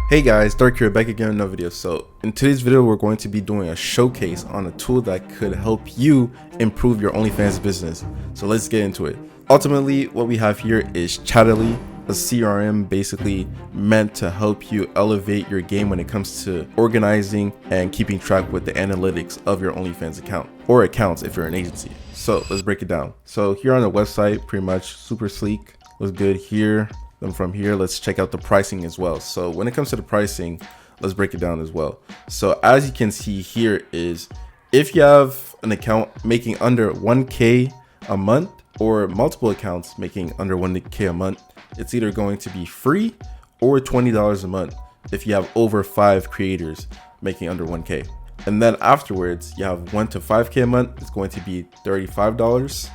Hey guys, Dark here, back again in another video. So in today's video, we're going to be doing a showcase on a tool that could help you improve your OnlyFans business. So let's get into it. Ultimately, what we have here is Chatterly, a CRM basically meant to help you elevate your game when it comes to organizing and keeping track with the analytics of your OnlyFans account or accounts if you're an agency. So let's break it down. So here on the website, pretty much super sleek, looks good here. Then from here, let's check out the pricing as well. So when it comes to the pricing, let's break it down as well. So as you can see here is if you have an account making under 1K a month or multiple accounts making under 1K a month, it's either going to be free or $20 a month if you have over 5 creators making under 1K. And then afterwards, you have 1 to 5K a month, it's going to be $35.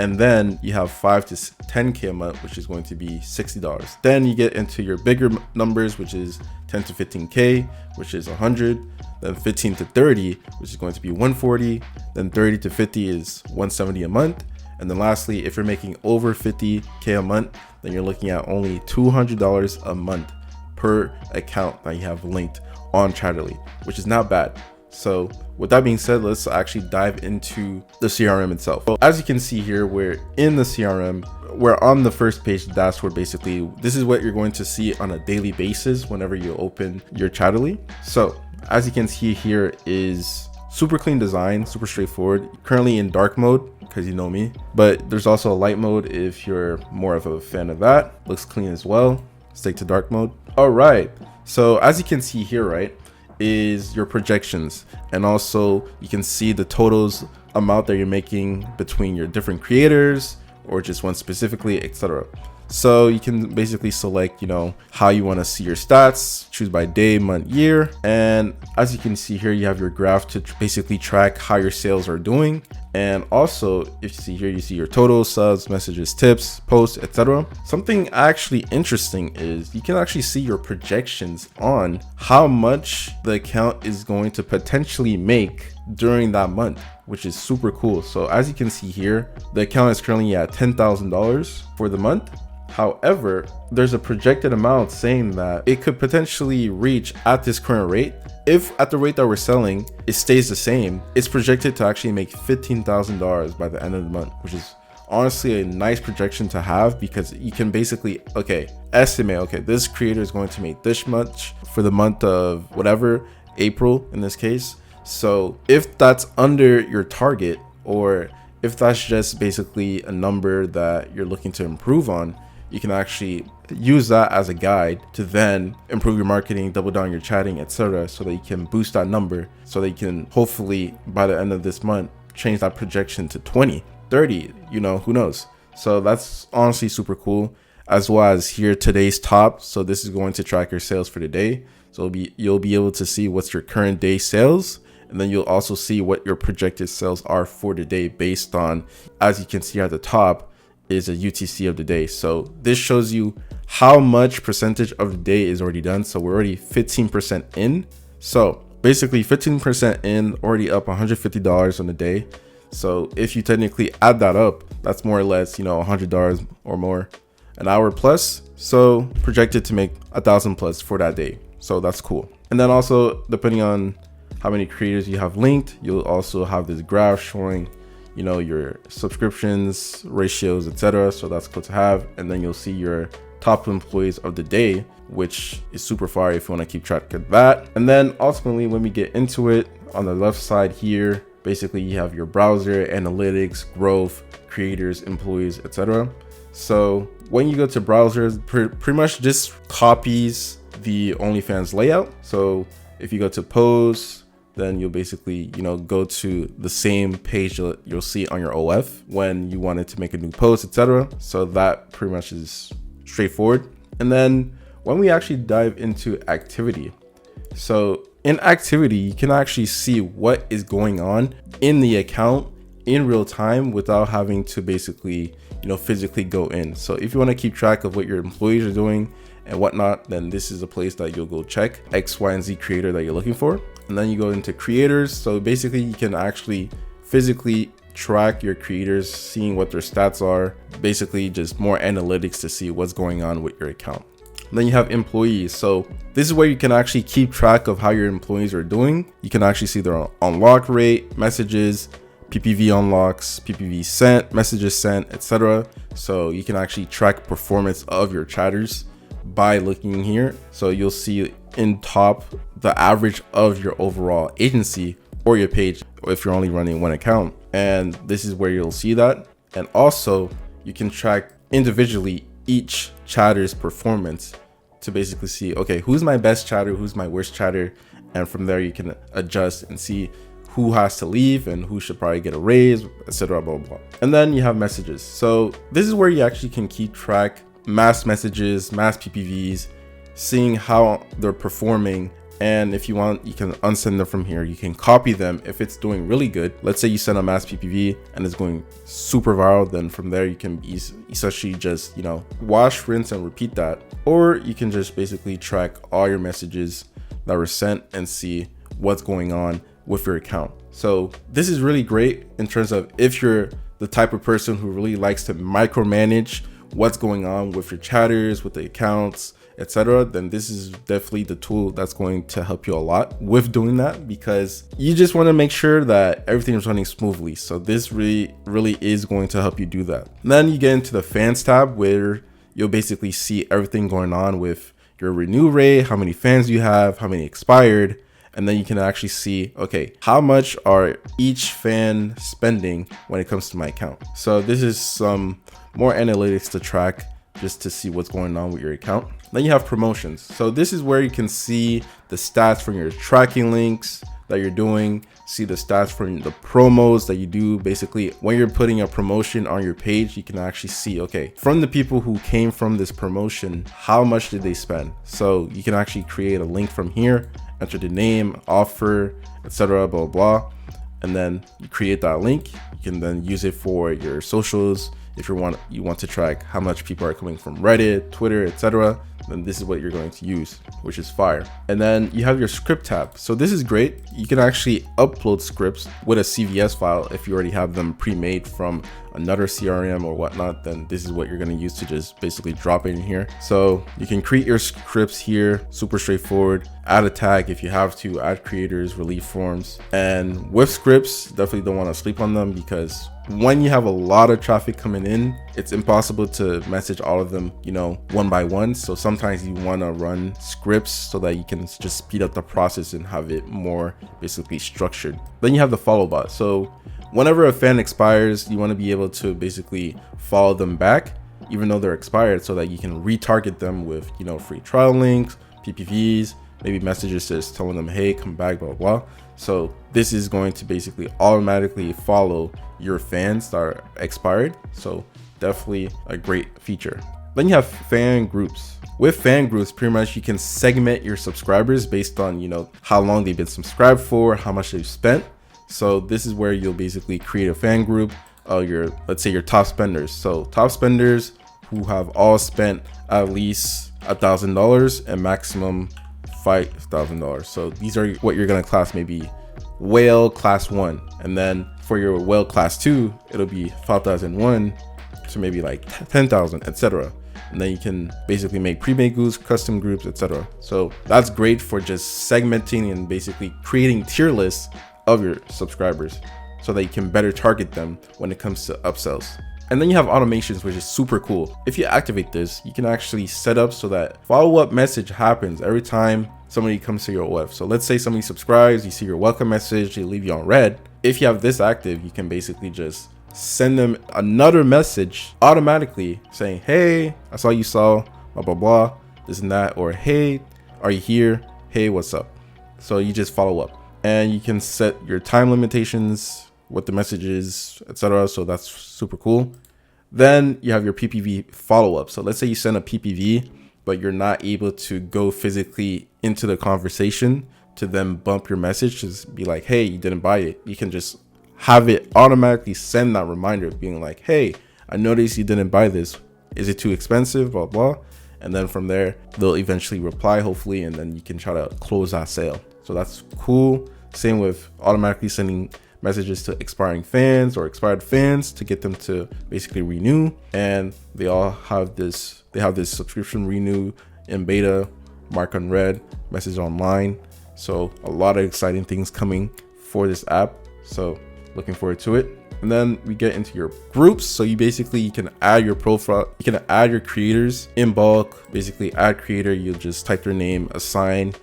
And then you have 5 to 10K a month, which is going to be $60. Then you get into your bigger numbers, which is 10 to 15K, which is 100. Then 15 to 30, which is going to be 140. Then 30 to 50 is 170 a month. And then lastly, if you're making over 50K a month, then you're looking at only $200 a month per account that you have linked on Chatterly, which is not bad. So with that being said, let's actually dive into the CRM itself. So as you can see here, we're in the CRM. We're on the first page dashboard. Basically, this is what you're going to see on a daily basis whenever you open your Chatterly. So as you can see here is super clean design, super straightforward. Currently in dark mode because you know me, but there's also a light mode if you're more of a fan of that. Looks clean as well. Stick to dark mode. All right. So as you can see here, right, is your projections, and also you can see the totals amount that you're making between your different creators or just one specifically, etc. So you can basically select, how you want to see your stats, choose by day, month, year. And as you can see here, you have your graph to basically track how your sales are doing. And also, if you see here, you see your total, subs, messages, tips, posts, etc. Something actually interesting is you can actually see your projections on how much the account is going to potentially make during that month, which is super cool. So as you can see here, the account is currently at $10,000 for the month. However, there's a projected amount saying that it could potentially reach at this current rate. If at the rate that we're selling, it stays the same, it's projected to actually make $15,000 by the end of the month, which is honestly a nice projection to have because you can basically, estimate, this creator is going to make this much for the month of whatever, April in this case. So if that's under your target, or if that's just basically a number that you're looking to improve on, you can actually use that as a guide to then improve your marketing, double down your chatting, etc., so that you can boost that number, so that you can hopefully by the end of this month change that projection to 20, 30, who knows. So that's honestly super cool. As well as here today's top, so this is going to track your sales for the day. So you'll be able to see what's your current day sales, and then you'll also see what your projected sales are for the day based on, as you can see at the top, is a UTC of the day. So this shows you how much percentage of the day is already done. So we're already 15% in. So basically 15% in, already up $150 on the day. So if you technically add that up, that's more or less, $100 or more an hour plus. So projected to make 1,000 plus for that day. So that's cool. And then also depending on how many creators you have linked, you'll also have this graph showing your subscriptions, ratios, etc. So that's cool to have. And then you'll see your top employees of the day, which is super fire if you want to keep track of that. And then ultimately, when we get into it, on the left side here, basically you have your browser, analytics, growth, creators, employees, etc. So when you go to browsers, pretty much just copies the OnlyFans layout. So if you go to posts, then you'll basically, go to the same page you'll see on your OF when you wanted to make a new post, etc. So that pretty much is straightforward. And then when we actually dive into activity, so in activity, you can actually see what is going on in the account in real time without having to basically, physically go in. So if you want to keep track of what your employees are doing and whatnot, then this is a place that you'll go check X, Y, and Z creator that you're looking for. And then you go into creators. So basically you can actually physically track your creators, seeing what their stats are, basically just more analytics to see what's going on with your account. And then you have employees. So this is where you can actually keep track of how your employees are doing. You can actually see their unlock rate, messages, PPV unlocks, PPV sent, messages sent, etc. So you can actually track performance of your chatters by looking here. So you'll see in top the average of your overall agency or your page if you're only running one account. And this is where you'll see that. And also you can track individually each chatter's performance to basically see, okay, who's my best chatter, who's my worst chatter, and from there you can adjust and see who has to leave and who should probably get a raise, etc. blah, blah, blah. And then you have messages. So this is where you actually can keep track mass messages, mass PPVs, seeing how they're performing. And if you want, you can unsend them from here. You can copy them if it's doing really good. Let's say you send a mass PPV and it's going super viral, then from there you can essentially just, wash, rinse, and repeat that. Or you can just basically track all your messages that were sent and see what's going on with your account. So this is really great in terms of if you're the type of person who really likes to micromanage what's going on with your chatters, with the accounts, etc., then this is definitely the tool that's going to help you a lot with doing that, because you just want to make sure that everything is running smoothly. So this really is going to help you do that. And then you get into the fans tab where you'll basically see everything going on with your renew rate, how many fans you have, how many expired. And then you can actually see, okay, how much are each fan spending when it comes to my account. So this is some more analytics to track just to see what's going on with your account. Then you have promotions. So this is where you can see the stats from your tracking links that you're doing, see the stats from the promos that you do. Basically, when you're putting a promotion on your page, you can actually see, okay, from the people who came from this promotion, how much did they spend? So you can actually create a link from here, enter the name, offer, etc., blah, blah, and then you create that link. You can then use it for your socials. If you want to track how much people are coming from Reddit, Twitter, etc., then this is what you're going to use, which is fire. And then you have your script tab. So this is great. You can actually upload scripts with a CVS file if you already have them pre-made from another CRM or whatnot. Then this is what you're going to use to just basically drop it in here. So you can create your scripts here, super straightforward. Add a tag if you have to, add creators, relief forms. And with scripts, definitely don't want to sleep on them, because when you have a lot of traffic coming in, it's impossible to message all of them, one by one. So sometimes you want to run scripts so that you can just speed up the process and have it more basically structured. Then you have the follow bot. So whenever a fan expires, you want to be able to basically follow them back, even though they're expired, so that you can retarget them with, free trial links, PPVs, maybe messages just telling them, hey, come back, blah, blah. So this is going to basically automatically follow your fans that are expired. So definitely a great feature. Then you have fan groups. With fan groups, pretty much you can segment your subscribers based on, how long they've been subscribed for, how much they've spent. So this is where you'll basically create a fan group of let's say your top spenders. So top spenders who have all spent at least $1,000 and maximum $5,000. So these are what you're going to class maybe whale class 1, and then for your whale class 2 it'll be 5,001 to maybe like 10,000, etc. And then you can basically make pre-made groups, custom groups, etc. So that's great for just segmenting and basically creating tier lists of your subscribers so that you can better target them when it comes to upsells. And then you have automations, which is super cool. If you activate this, you can actually set up so that follow-up message happens every time somebody comes to your OF. So let's say somebody subscribes, you see your welcome message, they leave you on red. If you have this active, you can basically just send them another message automatically saying, hey, I saw you saw blah, blah, blah, this and that, or hey, are you here? Hey, what's up? So you just follow up, and you can set your time limitations, what the message is, etc. So that's super cool. Then you have your PPV follow-up. So let's say you send a PPV, but you're not able to go physically into the conversation to then bump your message, just be like, hey, you didn't buy it. You can just have it automatically send that reminder being like, hey, I noticed you didn't buy this. Is it too expensive? Blah, blah. And then from there, they'll eventually reply, hopefully, and then you can try to close that sale. So that's cool. Same with automatically sending messages to expiring fans or expired fans to get them to basically renew. And they have this subscription renew in beta, mark on red, message online. So a lot of exciting things coming for this app. So looking forward to it. And then we get into your groups. So you can add your profile, you can add your creators in bulk. Basically add creator, you'll just type their name, assign,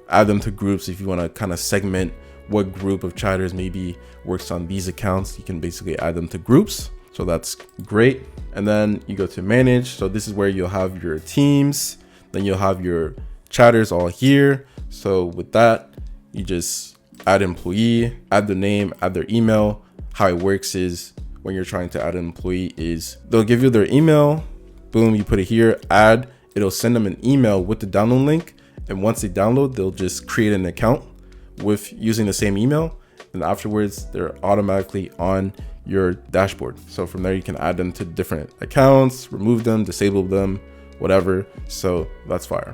add them to groups. If you want to kind of segment what group of chatters maybe works on these accounts, you can basically add them to groups. So that's great. And then you go to manage. So this is where you'll have your teams, then you'll have your chatters all here. So with that, you just add employee, add the name, add their email. How it works is when you're trying to add an employee is they'll give you their email, boom, you put it here, add, it'll send them an email with the download link. And once they download, they'll just create an account with using the same email. And afterwards, they're automatically on your dashboard. So from there, you can add them to different accounts, remove them, disable them, whatever. So that's fire.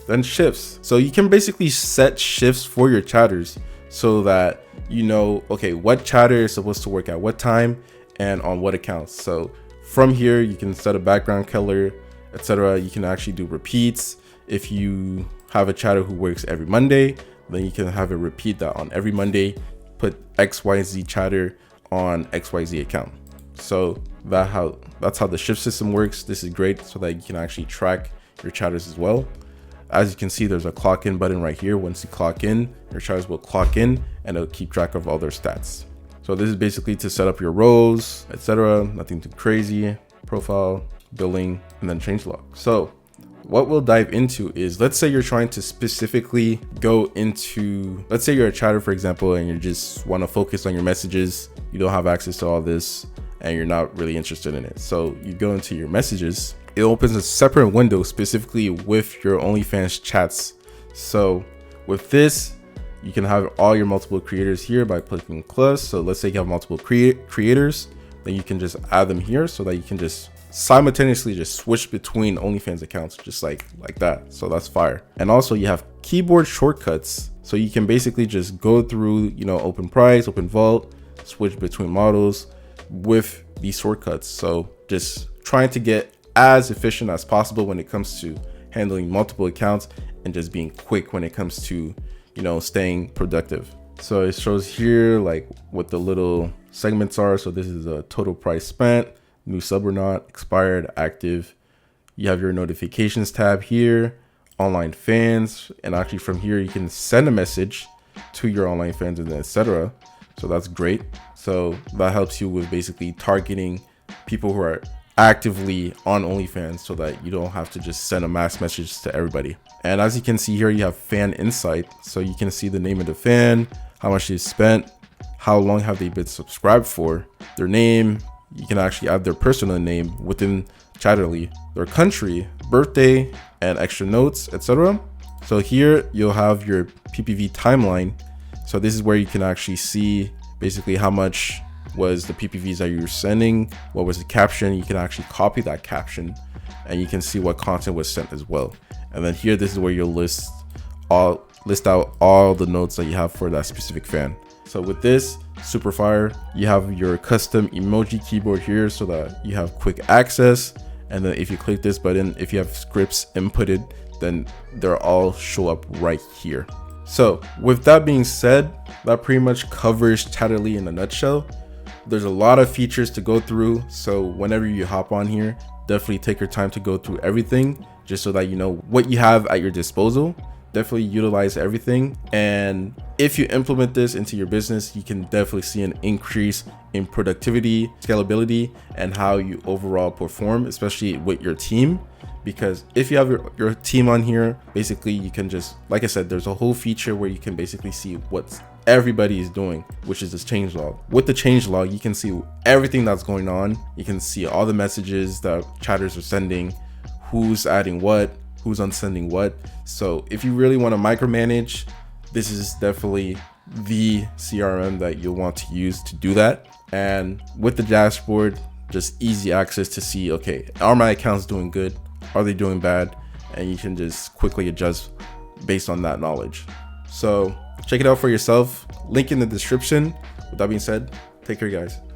Then shifts. So you can basically set shifts for your chatters so that you know, okay, what chatter is supposed to work at what time and on what accounts. So from here, you can set a background color, etc. You can actually do repeats. If you have a chatter who works every Monday, then you can have it repeat that on every Monday, put XYZ chatter on XYZ account. So that's how the shift system works. This is great so that you can actually track your chatters as well. As you can see, there's a clock in button right here. Once you clock in, your chatters will clock in and it'll keep track of all their stats. So this is basically to set up your roles, etc. Nothing too crazy. Profile, billing, and then changelog. So what we'll dive into is, let's say you're trying to specifically go into, let's say you're a chatter, for example, and you just want to focus on your messages. You don't have access to all this and you're not really interested in it. So you go into your messages. It opens a separate window specifically with your OnlyFans chats. So with this, you can have all your multiple creators here by clicking plus. So let's say you have multiple creators, then you can just add them here so that you can just simultaneously just switch between OnlyFans accounts just like that. So that's fire. And also you have keyboard shortcuts. So you can basically just go through, you know, open price, open vault, switch between models with these shortcuts. So just trying to get as efficient as possible when it comes to handling multiple accounts and just being quick when it comes to, you know, staying productive. So it shows here like what the little segments are. So this is a total price spent, new sub or not, expired, active. You have your notifications tab here, online fans, and actually from here you can send a message to your online fans and etc. So that's great. So that helps you with basically targeting people who are actively on OnlyFans so that you don't have to just send a mass message to everybody. And as you can see here, you have fan insight. So you can see the name of the fan, how much they spent, how long have they been subscribed for, their name. You can actually add their personal name within Chatterly, their country, birthday, and extra notes, etc. So here you'll have your PPV timeline. So this is where you can actually see basically how much was the PPVs that you were sending, what was the caption. You can actually copy that caption and you can see what content was sent as well. And then here, this is where you'll list out all the notes that you have for that specific fan. So with this, super fire. You have your custom emoji keyboard here so that you have quick access. And then if you click this button, if you have scripts inputted, then they'll all show up right here. So with that being said, that pretty much covers Chatterly in a nutshell. There's a lot of features to go through. So whenever you hop on here, definitely take your time to go through everything just so that you know what you have at your disposal. Definitely utilize everything. And if you implement this into your business, you can definitely see an increase in productivity, scalability, and how you overall perform, especially with your team. Because if you have your team on here, basically you can just, like I said, there's a whole feature where you can basically see what everybody is doing, which is this change log. With the change log, you can see everything that's going on. You can see all the messages that chatters are sending, who's adding what, who's unsending what. So if you really want to micromanage, this is definitely the CRM that you'll want to use to do that. And with the dashboard, just easy access to see, okay, are my accounts doing good? Are they doing bad? And you can just quickly adjust based on that knowledge. So check it out for yourself. Link in the description. With that being said, take care, guys.